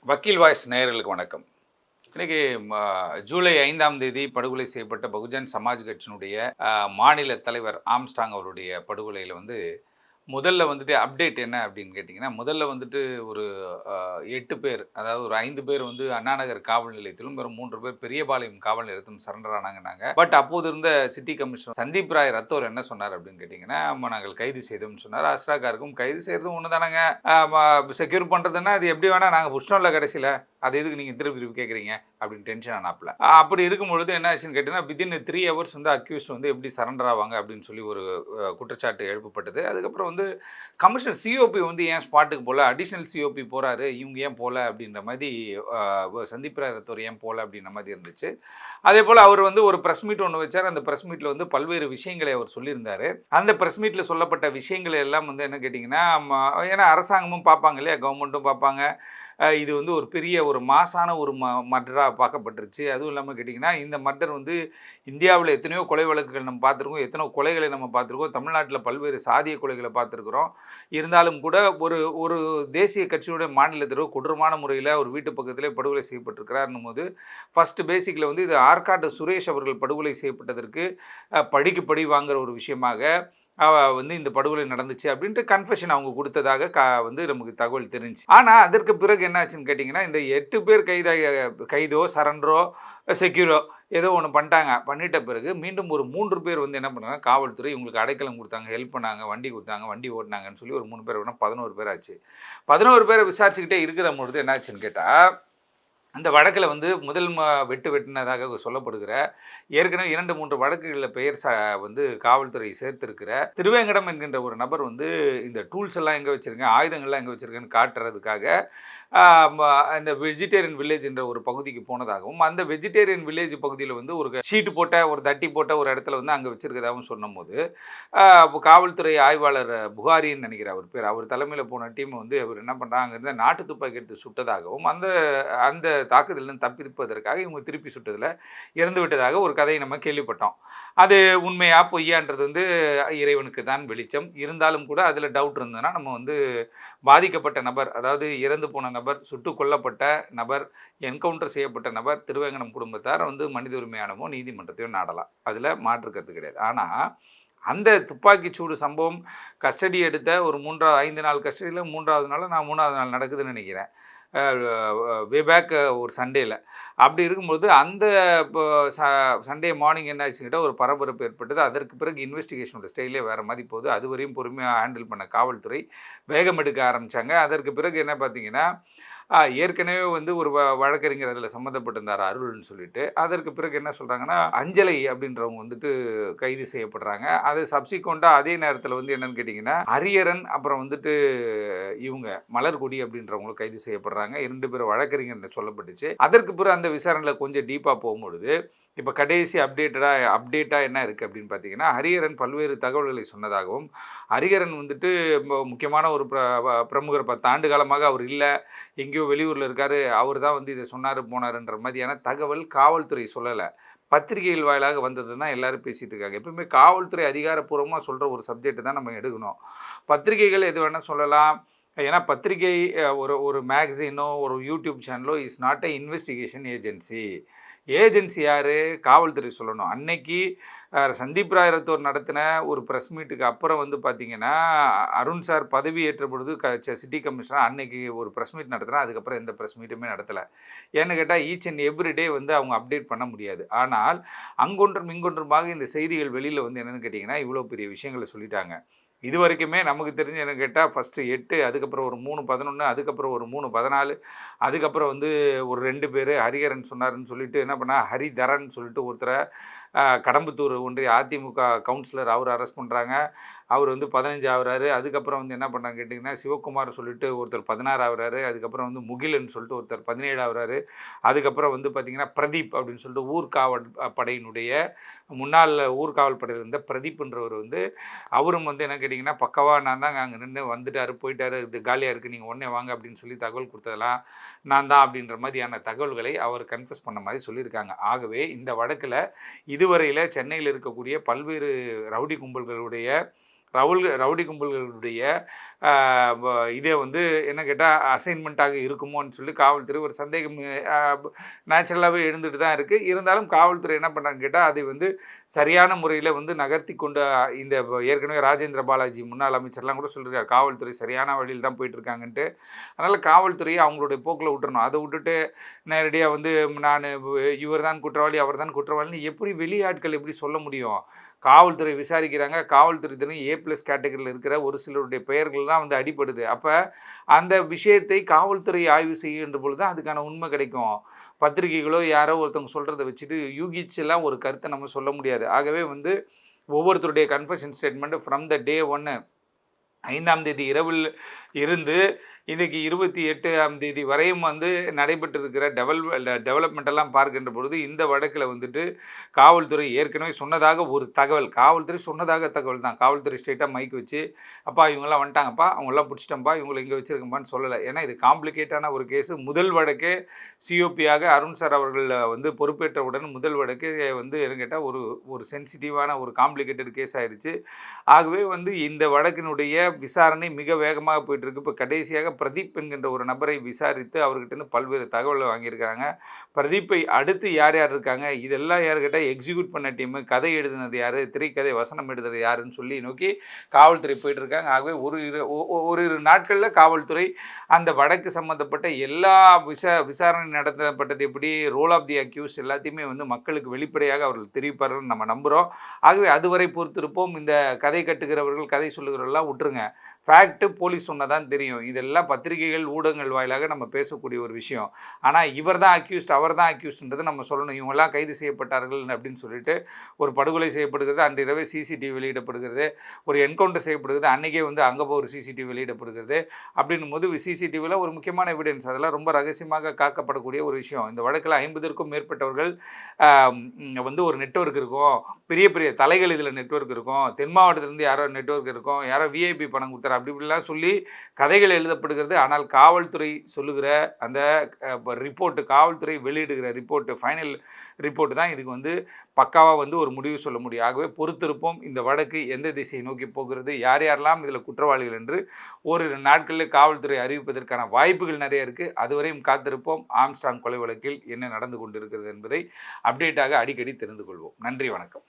வக்கீல் வாய்ஸ் நேயர்களுக்கு வணக்கம். இன்னைக்கு ஜூலை 5ஆம் தேதி படுகொலை செய்யப்பட்ட பகுஜன் சமாஜ் கட்சியினுடைய மாநில தலைவர் ஆம்ஸ்டாங் அவருடைய படுகொலையில முதல்ல அப்டேட் என்ன அப்படின்னு கேட்டிங்கன்னா, முதல்ல ஒரு 8 பேர், அதாவது ஒரு 5 பேர் அண்ணா நகர் காவல் நிலையத்திலும், வெறும் 3 பேர் பெரியபாளையம் காவல் நிலையத்திலும் சரண்டர் ஆனாங்கன்னாங்க. பட் அப்போது இருந்த சிட்டி கமிஷனர் சந்தீப் ராய் ரத்தோர் என்ன சொன்னார் அப்படின்னு கேட்டிங்கன்னா, நாங்கள் கைது செய்தோம்னு சொன்னார். அஸ்ராகாருக்கும் கைது செய்யறதும் ஒன்று தானங்க, செக்யூர் பண்ணுறதுன்னா அது எப்படி வேணால் நாங்கள் புஷ்டோம்ல கடைசியில், அது எதுக்கு நீங்கள் திருப்பி திருப்பி கேட்குறீங்க அப்படின்னு டென்ஷன் ஆனாப்புல. அப்படி இருக்கும் பொழுது என்ன ஆச்சுன்னு கேட்டிங்கன்னா, வித்தின் 3 ஹவர்ஸ் அக்யூஸ்ட் எப்படி சரண்டர் ஆவாங்க அப்படின்னு சொல்லி ஒரு குற்றச்சாட்டு எழுப்பப்பட்டது. அதுக்கப்புறம் கமிஷனர் சிஓபி ஏன் ஸ்பாட்டுக்கு போகல, அடிஷனல் சிஓபி போகிறாரு, இவங்க ஏன் போகல அப்படின்ற மாதிரி, சந்தீப் ராய் ரத்தோர் ஏன் போகல அப்படின்ற மாதிரி இருந்துச்சு. அதே போல் அவர் ஒரு ப்ரெஸ் மீட் ஒன்று வச்சார். அந்த ப்ரெஸ் மீட்டில் பல்வேறு விஷயங்களை அவர் சொல்லியிருந்தார். அந்த ப்ரெஸ் மீட்டில் சொல்லப்பட்ட விஷயங்கள் எல்லாம் என்ன கேட்டிங்கன்னா, ஏன்னா அரசாங்கமும் பார்ப்பாங்க இல்லையா, கவர்மெண்ட்டும் பார்ப்பாங்க. இது ஒரு பெரிய ஒரு மாசான ஒரு மர்டராக பார்க்கப்பட்டுருச்சு. அதுவும் இல்லாமல் கேட்டிங்கன்னா, இந்த மர்டர் இந்தியாவில் எத்தனையோ கொலை வழக்குகள் நம்ம பார்த்துருக்கோம், எத்தனையோ கொலைகளை நம்ம பார்த்துருக்கோம், தமிழ்நாட்டில் பல்வேறு சாதிய கொலைகளை பார்த்துருக்குறோம். இருந்தாலும் கூட ஒரு ஒரு தேசிய கட்சியுடைய மாநில தலைவர் கொடூரமான முறையில் ஒரு வீட்டு பக்கத்திலே படுகொலை செய்யப்பட்டிருக்கிறார்னும் போது, ஃபஸ்ட்டு பேசிக்கில் இது ஆற்காட்டு சுரேஷ் அவர்கள் படுகொலை செய்யப்பட்டதற்கு படிக்கு படி வாங்குகிற ஒரு விஷயமாக இந்த படுகொலை நடந்துச்சு அப்படின்ட்டு கன்ஃபெஷன் அவங்க கொடுத்ததாக நமக்கு தகவல் தெரிஞ்சுச்சு. ஆனால் அதற்கு பிறகு என்ன ஆச்சுன்னு கேட்டிங்கன்னா, இந்த 8 பேர் கைதோ சரண்டரோ செக்யூரோ ஏதோ ஒன்று பண்ணிட்ட பிறகு மீண்டும் ஒரு 3 பேர் என்ன பண்ணாங்க, காவல்துறை இவங்களுக்கு அடைக்கலம் கொடுத்தாங்க, ஹெல்ப் பண்ணாங்க, வண்டி கொடுத்தாங்க, வண்டி ஓட்டினாங்கன்னு சொல்லி ஒரு 3 பேர் 11 பேர் ஆச்சு. 11 பேரை விசாரிச்சுக்கிட்டே இருக்கிற பொழுது என்ன ஆச்சுன்னு கேட்டால், அந்த வழக்கில் முதல் வெட்டினதாக சொல்லப்படுகிற, ஏற்கனவே 2-3 வழக்குகளில் பெயர் காவல்துறை சேர்த்திருக்கிற திருவேங்கடம் என்கின்ற ஒரு நபர் இந்த டூல்ஸ் எல்லாம் எங்கே வச்சுருக்கேன், ஆயுதங்கள்லாம் எங்கே வச்சுருக்கேன்னு காட்டுறதுக்காக இந்த வெஜிடேரியன் வில்லேஜ் என்ற ஒரு பகுதிக்கு போனதாகவும், அந்த வெஜிடேரியன் வில்லேஜ் பகுதியில் ஒரு ஷீட்டு போட்ட ஒரு தட்டி போட்ட ஒரு இடத்துல அங்கே வச்சுருக்கதாகவும் சொன்னபோது, காவல்துறை ஆய்வாளர் புகாரின்னு நினைக்கிற அவர் பேர், அவர் தலைமையில் போன டீம் அவர் என்ன பண்ணுறாங்க, அங்கேருந்து நாட்டு துப்பாக்கி எடுத்து சுட்டதாகவும், அந்த அந்த தாக்குதலில் தப்பிப்பதற்காக இவங்க திருப்பி சுட்டதில் இறந்து விட்டதாக ஒரு கதையை நம்ம கேள்விப்பட்டோம். அது உண்மையா பொய்யான்றது இறைவனுக்கு தான் வெளிச்சம். இருந்தாலும் கூட அதில் டவுட் இருந்ததுன்னா நம்ம பாதிக்கப்பட்ட நபர், அதாவது இறந்து போன நபர், சுட்டுக் கொல்லப்பட்ட நபர், என்கவுண்டர் செய்யப்பட்ட நபர், திருவேங்கடம் குடும்பத்தார் மனித உரிமை ஆணையமோ நீதிமன்றத்தையோ நாடலாம். அதில் மாற்றுக்கிறது கிடையாது. ஆனால் அந்த துப்பாக்கிச்சூடு சம்பவம் கஸ்டடி எடுத்த ஒரு 5 நாள் கஸ்டடியில் 3வது நாள், நான் 3வது நாள் நடக்குதுன்னு நினைக்கிறேன், வே பேக் ஒரு சண்டேல. அப்படி இருக்கும்போது அந்த சண்டே மார்னிங் என்ன ஆச்சுன்னு கேட்டால் ஒரு பரபரப்பு ஏற்பட்டது. அதற்கு பிறகு இன்வெஸ்டிகேஷனோட ஸ்டைலே வேறு மாதிரி போகுது. அதுவரையும் பொறுமையாக ஹேண்டில் பண்ண காவல்துறை வேகம் எடுக்க ஆரம்பித்தாங்க. அதற்கு பிறகு என்ன பார்த்தீங்கன்னா, ஏற்கனவே ஒரு வழக்கறிஞர் அதில் சம்மந்தப்பட்டிருந்தார், அருள்னு சொல்லிட்டு. அதற்கு பிறகு என்ன சொல்கிறாங்கன்னா, அஞ்சலை அப்படின்றவங்க கைது செய்யப்படுறாங்க. அது சப்சிக்வெண்ட்டாக அதே நேரத்தில் என்னென்னு கேட்டிங்கன்னா, ஹரியரன் அப்புறம் இவங்க மலர்கொடி அப்படின்றவங்களும் கைது செய்யப்படுறாங்க. 2 பேர் வழக்கறிஞர் சொல்லப்பட்டுச்சு. அதற்கு பிறகு அந்த விசாரணையில் கொஞ்சம் டீப்பாக போகும்பொழுது, இப்போ கடைசி அப்டேட்டாக என்ன இருக்குது அப்படின்னு பார்த்தீங்கன்னா, ஹரிஹரன் பல்வேறு தகவல்களை சொன்னதாகவும், ஹரிஹரன் முக்கியமான ஒரு பிரமுகர், 10 ஆண்டு காலமாக அவர் இல்லை, எங்கேயோ வெளியூரில் இருக்கார், அவர் தான் இதை சொன்னார் போனாருன்ற மாதிரியான தகவல் காவல்துறை சொல்லலை. பத்திரிகைகள் வாயிலாக வந்தது தான் எல்லோரும் பேசிகிட்டு இருக்காங்க. எப்பவுமே காவல்துறை அதிகாரப்பூர்வமாக சொல்கிற ஒரு சப்ஜெக்ட் தான் நம்ம எடுக்கணும். பத்திரிகைகள் எது வேணால் சொல்லலாம். ஏன்னா பத்திரிகை ஒரு மேகசினோ ஒரு யூடியூப் சேனலோ is not a investigation agency. Agency யார்? காவல்துறை சொல்லணும். அன்னைக்கு சந்தீப் ராய் ரத்தோர் நடத்தின ஒரு ப்ரெஸ் மீட்டுக்கு அப்புறம் பார்த்தீங்கன்னா, அருண் சார் பதவி ஏற்ற பொழுது சிட்டி கமிஷனர் அன்னைக்கு ஒரு ப்ரெஸ் மீட் நடத்துகிறேன். அதுக்கப்புறம் எந்த ப்ரெஸ் மீட்டுமே நடத்தலை. ஏன்னு கேட்டால் ஈச் அண்ட் எவ்ரி டே அவங்க அப்டேட் பண்ண முடியாது. ஆனால் அங்கொன்றும் இங்கொன்றுமாக இந்த செய்திகள் வெளியில் என்னென்னு கேட்டிங்கன்னா, இவ்வளோ பெரிய விஷயங்களை சொல்லிட்டாங்க. இது வரைக்குமே நமக்கு தெரிஞ்சு என்ன கேட்டால், ஃபஸ்ட்டு 8, அதுக்கப்புறம் ஒரு 3-11, அதுக்கப்புறம் ஒரு 3-14, அதுக்கப்புறம் ஒரு 2 பேர் ஹரிஹரன் சொன்னார்னு சொல்லிட்டு என்ன பண்ணால், ஹரிதரன் சொல்லிட்டு ஒருத்தரை கடம்பத்தூர் ஒன்றிய அதிமுக கவுன்சிலர், அவர் அரெஸ்ட் பண்ணுறாங்க. அவர் 15 ஆகுறாரு. அதுக்கப்புறம் என்ன பண்ணாங்க கேட்டிங்கன்னா, சிவகுமார் சொல்லிட்டு ஒருத்தர் 16 ஆகுறாரு. அதுக்கப்புறம் முகிலன் சொல்லிட்டு ஒருத்தர் 17 ஆகுறாரு. அதுக்கப்புறம் பார்த்திங்கன்னா பிரதீப் அப்படின்னு சொல்லிட்டு ஊர்காவல் படையினுடைய முன்னாள் ஊர்காவல் படையில் இருந்த பிரதீப்ன்றவர் அவரும் என்ன கேட்டிங்கன்னா, பக்கவாக நான் தாங்க அங்கே நின்று வந்துட்டார், போயிட்டார், இது காலியாக இருக்குது, நீங்கள் உடனே வாங்க அப்படின்னு சொல்லி தகவல் கொடுத்ததெல்லாம் நான் தான் அப்படின்ற மாதிரியான தகவல்களை அவர் கன்ஃபஸ் பண்ண மாதிரி சொல்லியிருக்காங்க. ஆகவே இந்த வழக்கில் இதுவரையில் சென்னையில் இருக்கக்கூடிய பல்வேறு ரவுடி கும்பல்களுடைய இதே வந்து என்ன கேட்டால் அசைன்மெண்ட்டாக இருக்குமோன்னு சொல்லி காவல்துறை ஒரு சந்தேகம் நேச்சுரலாகவே எழுந்துட்டு தான் இருக்குது. இருந்தாலும் காவல்துறை என்ன பண்ணுறாங்க கேட்டால் அதை வந்து சரியான முறையில் வந்து நகர்த்தி கொண்டு இந்த ஏற்கனவே ராஜேந்திர பாலாஜி முன்னாள் அமைச்சர்லாம் கூட சொல்லியிருக்காரு, காவல்துறை சரியான வழியில் தான் போயிட்டுருக்காங்கன்ட்டு. அதனால் காவல்துறையை அவங்களுடைய போக்கில் விட்டுறணும். அதை விட்டுட்டு நேரடியாக வந்து நான் இவர் தான் குற்றவாளி அவர் தான் குற்றவாளின்னு எப்படி வெளியாட்கள் எப்படி சொல்ல முடியும்? காவல்துறை விசாரிக்கிறாங்க. காவல்துறை தினம் A+ கேட்டகரியில் இருக்கிற ஒரு சிலருடைய பெயர்கள் தான் வந்து அடிபடுது. அப்போ அந்த விஷயத்தை காவல்துறை ஆய்வு செய்கின்ற பொழுது தான் அதுக்கான உண்மை கிடைக்கும். பத்திரிகைகளோ யாரோ ஒருத்தவங்க சொல்கிறத வச்சுட்டு யூகிச்செல்லாம் ஒரு கருத்தை நம்ம சொல்ல முடியாது. ஆகவே வந்து ஒவ்வொருத்தருடைய கன்ஃபெஷன் ஸ்டேட்மெண்ட் ஃப்ரம் த டே 1 5ஆம் தேதி இரவில் இருந்து இன்றைக்கி 28ஆம் தேதி வரையும் வந்து நடைபெற்றிருக்கிற டெவலப்மெண்ட்டெல்லாம் பார்க்கின்ற பொழுது இந்த வழக்கில் வந்துட்டு காவல்துறை ஏற்கனவே சொன்னதாக ஒரு தகவல், காவல்துறை சொன்னதாக தகவல் தான். காவல்துறை ஸ்ட்ரெயிட்டாக மைக் வச்சு அப்பா இவங்கெல்லாம் வந்துட்டாங்கப்பா, அவங்களாம் பிடிச்சிட்டோம்ப்பா, இவங்களை இங்கே வச்சுருக்கப்பான்னு சொல்லலை. ஏன்னா இது காம்ப்ளிகேட்டான ஒரு கேஸு. முதல் வழக்கே சிஓபியாக அருண் சார் அவர்கள் வந்து பொறுப்பேற்றவுடன் முதல் வழக்கே வந்து என்ன கேட்டால் ஒரு சென்சிட்டிவான ஒரு காம்ப்ளிகேட்டட் கேஸ் ஆகிடுச்சு. ஆகவே வந்து இந்த வழக்கினுடைய விசாரணை மிக வேகமாக போயிட்டுருக்கு. இப்போ கடைசியாக பிரதீப் என்கின்ற ஒரு நபரை விசாரித்து அவர்கிட்டருந்து பல்வேறு தகவலை வாங்கியிருக்காங்க. பிரதீப்பை அடுத்து யார் யார் இருக்காங்க, இதெல்லாம் யார்கிட்ட எக்ஸிக்யூட் பண்ண டீமு, கதை எழுதுனது யார், திரைக்கதை வசனம் எழுதுறது யாருன்னு சொல்லி நோக்கி காவல்துறை போயிட்டுருக்காங்க. ஆகவே ஒரு நாட்களில் காவல்துறை அந்த வழக்கு சம்மந்தப்பட்ட எல்லா விசாரணை நடத்தப்பட்டது எப்படி, ரோல் ஆஃப் தி அக்யூஸ் எல்லாத்தையுமே வந்து மக்களுக்கு வெளிப்படையாக அவர்கள் தெரிவிப்பார்கள் நம்ம நம்புகிறோம். ஆகவே அதுவரை பொறுத்திருப்போம். இந்த கதை கட்டுகிறவர்கள் கதை சொல்லுகிறவர்கள்லாம் விட்டுருங்க. ஃபேக்ட்டு போலீஸ் சொன்னதான் தெரியும். இதெல்லாம் பத்திரிகைகள் ஊடகங்கள் வாயிலாக நம்ம பேசக்கூடிய ஒரு விஷயம். ஆனால் இவர் தான் அக்யூஸ்ட் அவர் தான் அக்யூஸ்ன்றதை நம்ம சொல்லணும். இவங்கெல்லாம் கைது செய்யப்பட்டார்கள் அப்படின்னு சொல்லிட்டு ஒரு படுகொலை செய்யப்படுகிறது, அன்று இரவே சிசிடிவி வெளியிடப்படுகிறது, ஒரு என்கவுண்டர் செய்யப்படுகிறது, அன்றைக்கே வந்து அங்கே போய் ஒரு சிசிடிவி வெளியிடப்படுகிறது. அப்படின்னும் போது சிசிடிவியில் ஒரு முக்கியமான எவிடன்ஸ், அதெல்லாம் ரொம்ப ரகசியமாக காக்கப்படக்கூடிய ஒரு விஷயம். இந்த வழக்கில் 50க்கும் மேற்பட்டவர்கள் வந்து ஒரு நெட்வொர்க் இருக்கும், பெரிய பெரிய தலைகள் இதில் நெட்வொர்க் இருக்கும், தென் மாவட்டத்திலேருந்து யாரோ நெட்வொர்க் இருக்கும், யாரோ விஐபி பணம் கொடுத்தாரு அப்படி இப்படிலாம் சொல்லி கதைகள் எழுதப்படுகிறது. ஆனால் காவல்துறை சொல்லுகிற அந்த ரிப்போர்ட்டு, காவல்துறை வெளியிடுகிற ரிப்போர்ட்டு, ஃபைனல் ரிப்போர்ட்டு தான் இதுக்கு வந்து பக்காவாக வந்து ஒரு முடிவு சொல்ல முடியும். ஆகவே பொறுத்திருப்போம். இந்த வழக்கு எந்த திசையை நோக்கி போகிறது, யார் யாரெல்லாம் இதில் குற்றவாளிகள் என்று ஓரிரு நாட்களில் காவல்துறை அறிவிப்பதற்கான வாய்ப்புகள் நிறைய இருக்குது. அதுவரையும் காத்திருப்போம். ஆம்ஸ்ட்ராங் கொலை வழக்கில் என்ன நடந்து கொண்டிருக்கிறது என்பதை அப்டேட்டாக அடிக்கடி தெரிந்து கொள்வோம். நன்றி, வணக்கம்.